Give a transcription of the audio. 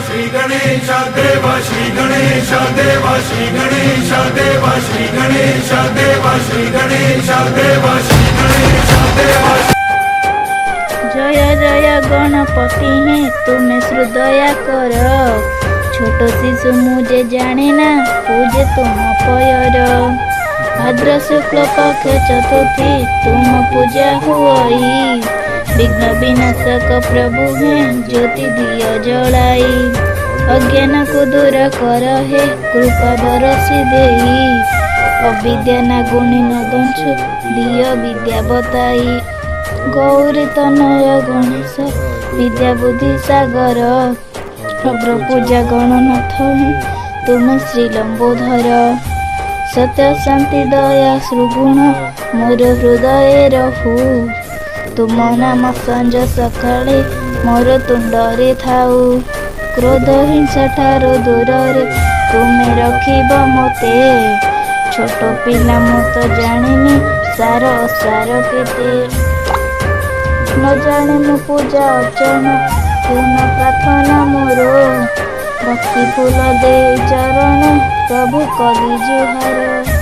श्री गणेश देव श्री गणेश देव श्री गणेश देव श्री गणेश देव श्री गणेश देव श्री गणेश देव। जय जय गणपति हैं तुम्हें श्रुदया कर, छोट शिशु मुझे जाने ना पूजे तुम पयर। भाद्र शुक्ल पक्ष चतुर्थी तुम पूजा हुई, विघ्न विनाशक प्रभु हैं ज्योति दिया जलाई। अज्ञान को दूर कर हे कृपा बरसी देई, अविद्या ना गुणी न दंशु दिय विद्या बताई। गौरी तनय गणेश विद्या बुद्धि सागर, अग्र पूजा गणनाथ तुम श्री लंबोधर। सत्य शांति दया श्रुगुण मोर हृदय रहू, तुम नाम संज सकाळे मोर तुंडरे थाऊ। क्रोध हिंसा ठारो दूରରେ तुमे रखिब मते, छोट पिला मु तो जानिनी सार असार केते। न जाने मु पूजा अर्चना पूर्ण प्रार्थना मोर, भक्ति फूल दे चरण प्रभु कली जुहार।